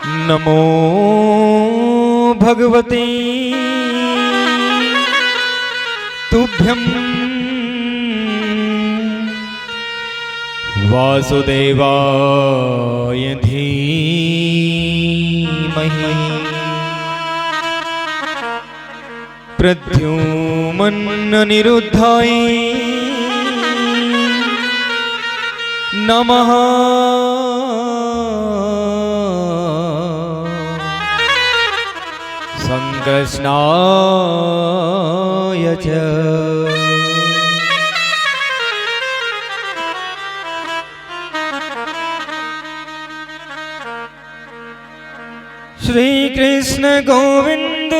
नमो भगवते तुभ्यं वासुदेवाय धीमहि प्रद्युम्ननिरुद्धाय नमः। संकृष्णाय च श्री कृष्ण गोविंद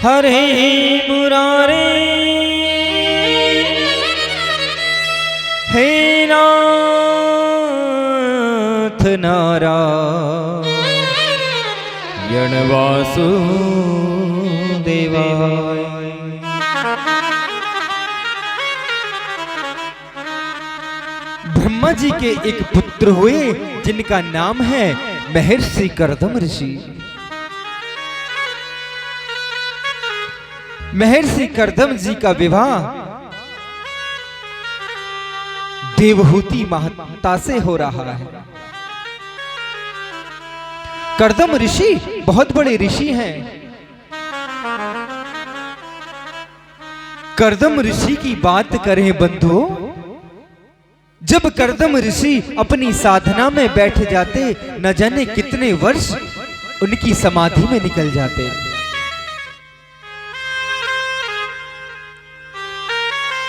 हरे मुरारे हे नाथ नारायण वासुदेवाय। ब्रह्मा जी के एक पुत्र हुए जिनका नाम है महर्षि कर्दम ऋषि। महर्षि कर्दम जी का विवाह देवहूति माता से हो रहा है। कर्दम ऋषि बहुत बड़े ऋषि हैं। कर्दम ऋषि की बात करें बंधुओं, जब कर्दम ऋषि अपनी साधना में बैठ जाते न जाने कितने वर्ष उनकी समाधि में निकल जाते।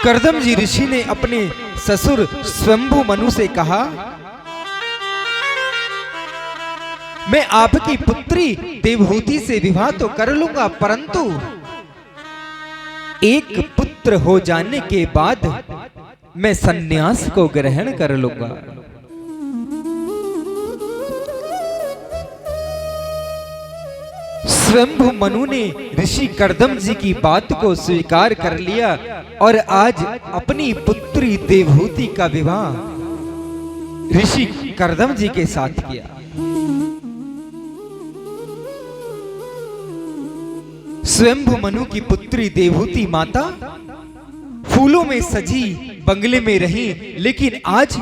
कर्दम जी ऋषि ने अपने ससुर स्वयंभू मनु से कहा, मैं आपकी पुत्री देवहूति से विवाह तो कर लूंगा, परंतु एक पुत्र हो जाने के बाद मैं सन्यास को ग्रहण कर लूंगा। स्वयंभू मनु ने ऋषि कर्दम जी की बात को स्वीकार कर लिया और आज अपनी पुत्री देवहूति का विवाह ऋषि कर्दम जी के साथ किया। स्वयंभू मनु की पुत्री देवहूति माता फूलों में सजी बंगले में रही, लेकिन आज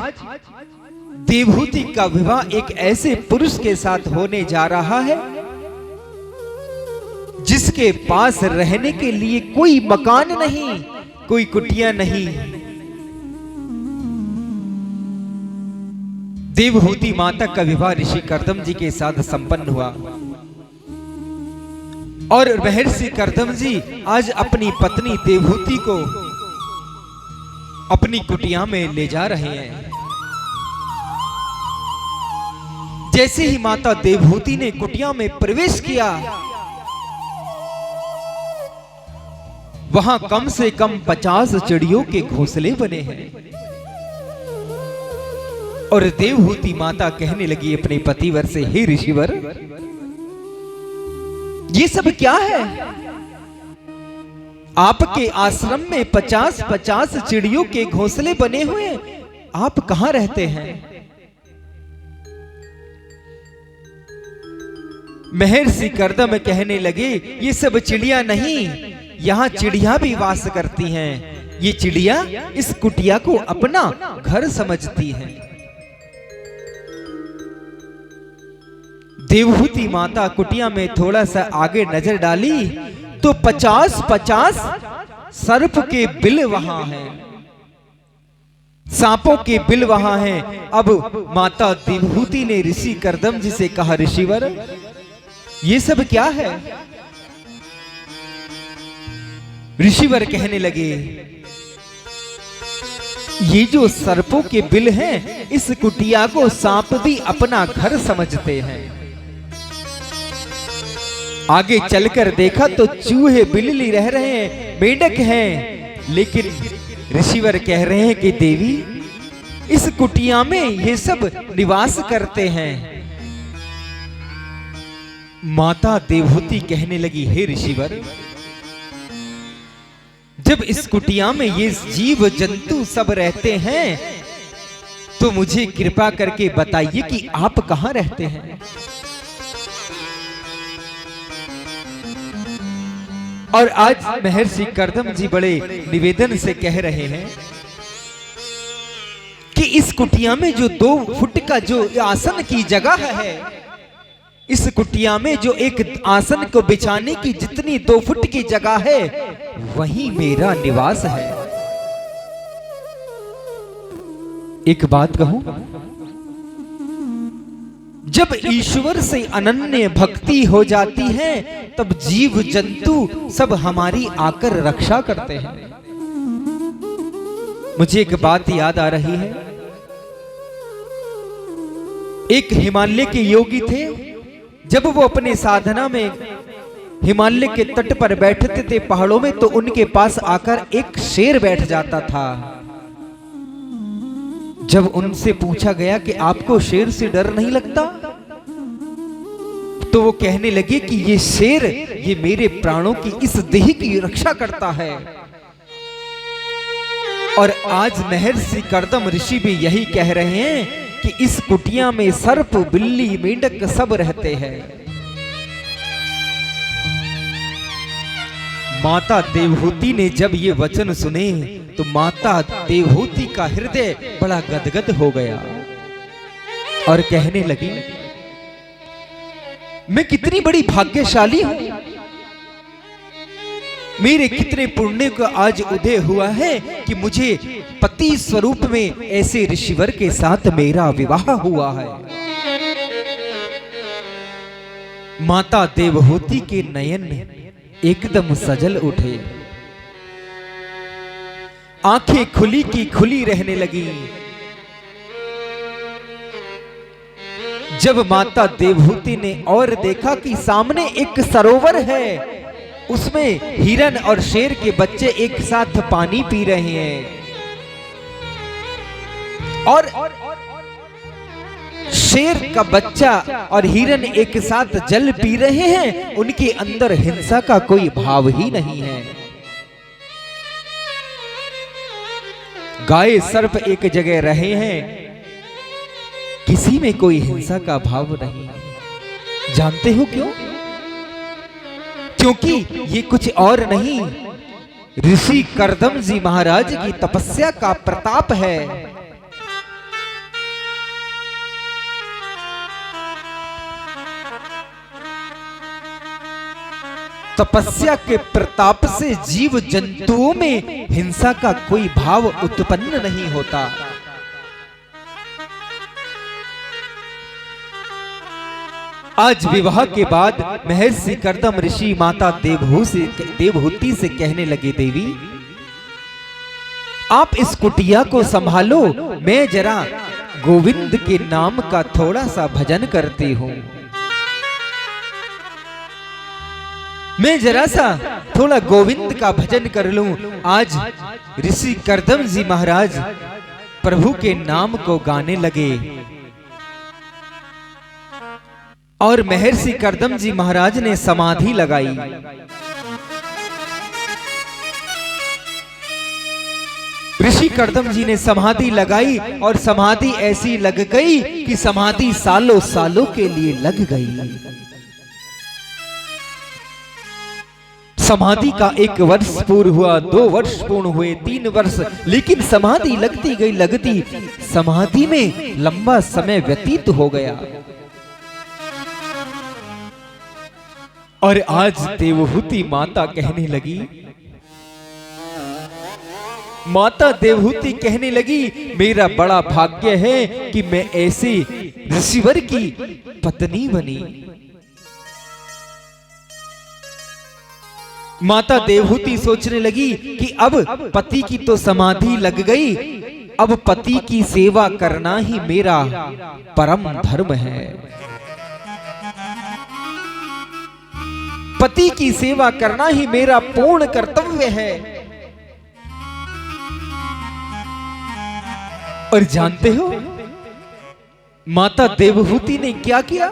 देवहूति का विवाह एक ऐसे पुरुष के साथ होने जा रहा है जिसके पास रहने के लिए कोई मकान नहीं, कोई कुटिया नहीं। देवहूति माता का विवाह ऋषि कर्दम जी के साथ संपन्न हुआ और महर्षि कर्दम जी आज अपनी पत्नी देवहूति को अपनी कुटिया में ले जा रहे हैं। जैसे ही माता देवहूति ने कुटिया में प्रवेश किया, वहां कम से कम 50 चिड़ियों के घोंसले बने हैं और देवहूति माता कहने लगी अपने पतिवर से, हे ऋषिवर, ये सब क्या है? आपके आश्रम में 50-50 चिड़ियों के घोंसले बने हुए, आप कहां रहते हैं? महर्षि कर्दम कहने लगे, ये सब चिड़िया नहीं, यहाँ चिड़िया भी वास करती हैं। ये चिड़िया इस कुटिया को अपना घर समझती हैं। देवहूति माता कुटिया में थोड़ा सा आगे नजर डाली तो 50-50 सर्प के बिल वहां हैं, सांपों के बिल वहां हैं। अब माता देवहूति ने ऋषि कर्दम जी से कहा, ऋषिवर, ये सब क्या है? ऋषिवर कहने लगे, ये जो सर्पों के बिल हैं, इस कुटिया को सांप भी अपना घर समझते हैं। आगे चलकर देखा तो चूहे बिल्ली रह रहे हैं, मेंढक हैं, लेकिन ऋषिवर कह रहे हैं कि देवी, इस कुटिया में ये सब निवास करते हैं। माता देवहूति कहने लगी, हे ऋषिवर, जब इस कुटिया में ये जीव जंतु सब रहते हैं तो मुझे कृपा करके बताइए कि आप कहां रहते हैं। और आज महर्षि कर्दम जी बड़े निवेदन से कह रहे हैं कि इस कुटिया में जो 2 फुट का जो आसन की जगह है, इस कुटिया में जो एक आसन को बिछाने की जितनी 2 फुट की जगह है, वही मेरा निवास है। एक बात कहूं, जब ईश्वर से अनन्य भक्ति हो जाती है तब जीव जंतु सब हमारी आकर रक्षा करते हैं। मुझे एक बात याद आ रही है, एक हिमालय के योगी थे। जब वो अपने साधना में हिमालय के तट पर बैठते थे पहाड़ों में, तो उनके पास आकर एक शेर बैठ जाता था। जब उनसे पूछा गया कि आपको शेर से डर नहीं लगता, तो वो कहने लगे कि ये शेर ये मेरे प्राणों की इस देह की रक्षा करता है। और आज महर्षि कर्दम ऋषि भी यही कह रहे हैं कि इस कुटिया में सर्प बिल्ली मेंढक सब रहते हैं। माता देवहूति ने जब ये वचन सुने तो माता देवहूति का हृदय बड़ा गदगद हो गया और कहने लगी, मैं कितनी बड़ी भाग्यशाली हूं, मेरे कितने पुण्य का आज उदय हुआ है कि मुझे पति स्वरूप में ऐसे ऋषिवर के साथ मेरा विवाह हुआ है। माता देवहूति के नयन एकदम सजल उठे, आंखें खुली की खुली रहने लगी। जब माता देवहूति ने और देखा कि सामने एक सरोवर है, उसमें हिरन और शेर के बच्चे एक साथ पानी पी रहे हैं और शेर का बच्चा और हिरन एक साथ जल पी रहे हैं, उनके अंदर हिंसा का कोई भाव ही नहीं है। गाय सर्प एक जगह रहे हैं, किसी में कोई हिंसा का भाव नहीं। जानते हो क्यों? क्योंकि ये कुछ और नहीं, ऋषि कर्दम जी महाराज की तपस्या का प्रताप है। तपस्या के प्रताप से जीव जंतुओं में हिंसा का कोई भाव उत्पन्न नहीं होता। आज विवाह के बाद महर्षि कर्दम ऋषि माता देवहूति से कहने लगे, देवी आप इस कुटिया को संभालो, मैं जरा गोविंद के नाम का थोड़ा सा भजन करती हूं। मैं जरा सा थोड़ा गोविंद का भजन कर लूं। आज ऋषि कर्दम जी महाराज प्रभु के नाम को गाने लगे और महर्षि कर्दम जी महाराज ने समाधि लगाई। ऋषि कर्दम जी ने समाधि लगाई और समाधि ऐसी लग गई कि समाधि सालों सालों के लिए लग गई। समाधि का 1 वर्ष पूर्ण हुआ, 2 वर्ष पूर्ण हुए, 3 वर्ष, लेकिन समाधि लगती गई लगती, समाधि में लंबा समय व्यतीत हो गया। और आज देवहूति माता कहने लगी, माता देवहूति कहने लगी, मेरा बड़ा भाग्य है कि मैं ऐसे ऋषिवर की पत्नी बनी। माता देवहूति सोचने लगी कि अब पति की तो समाधि लग गई, अब पति की सेवा करना ही मेरा परम धर्म है। पति की सेवा करना ही मेरा पूर्ण कर्तव्य है। और जानते हो माता देवहूति ने क्या किया?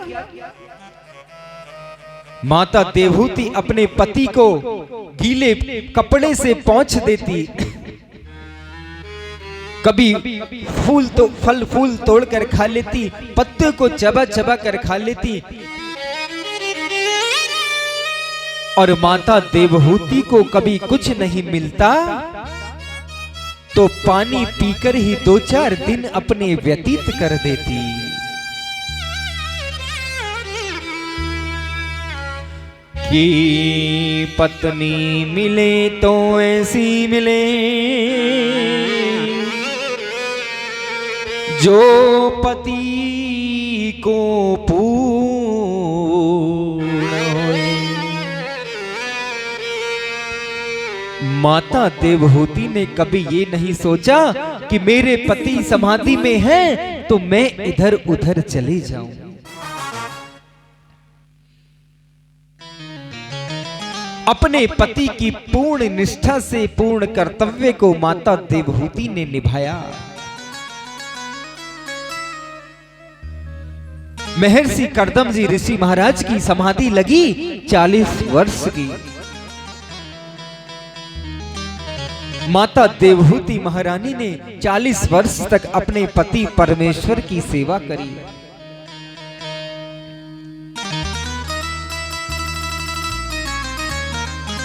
माता देवहूति अपने पति को गीले कपड़े से पोंछ देती कभी फल फूल तोड़कर खा लेती, पत्ते को चबा चबा कर खा लेती। और माता देवहूति को कभी कुछ नहीं मिलता तो पानी पीकर ही 2-4 दिन अपने व्यतीत कर देती। कि पत्नी मिले तो ऐसी मिले जो पति को माता देवहूति ने कभी ये नहीं सोचा कि मेरे पति समाधि में हैं तो मैं इधर उधर चले जाऊं। अपने पति की पूर्ण निष्ठा से पूर्ण कर्तव्य को माता देवहूति ने निभाया। महर्षि कर्दम जी ऋषि महाराज की समाधि लगी 40 वर्ष की। माता देवहूति महारानी ने 40 वर्ष तक अपने पति परमेश्वर की सेवा करी।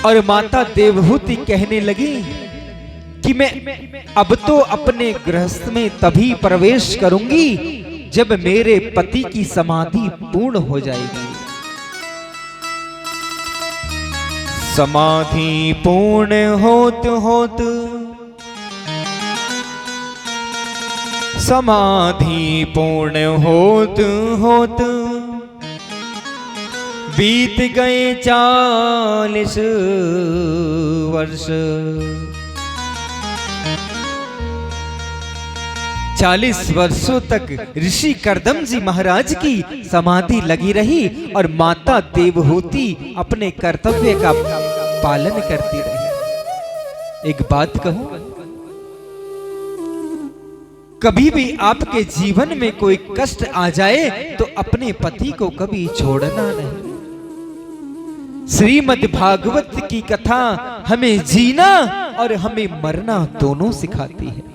और माता देवहूति कहने लगी कि मैं अब तो अपने गृहस्थ में तभी प्रवेश करूंगी जब मेरे पति की समाधि पूर्ण हो जाएगी। समाधि पूर्ण होत होत समाधि पूर्ण होत होत बीत गए 40 वर्ष। 40 वर्षों तक ऋषि कर्दम जी महाराज की समाधि लगी रही और माता देवहूति अपने कर्तव्य का पालन करती रही। एक बात कहूं, कभी भी आपके जीवन में कोई कष्ट आ जाए तो अपने पति को कभी छोड़ना नहीं। श्रीमद् भागवत की कथा हमें जीना और हमें मरना दोनों सिखाती है।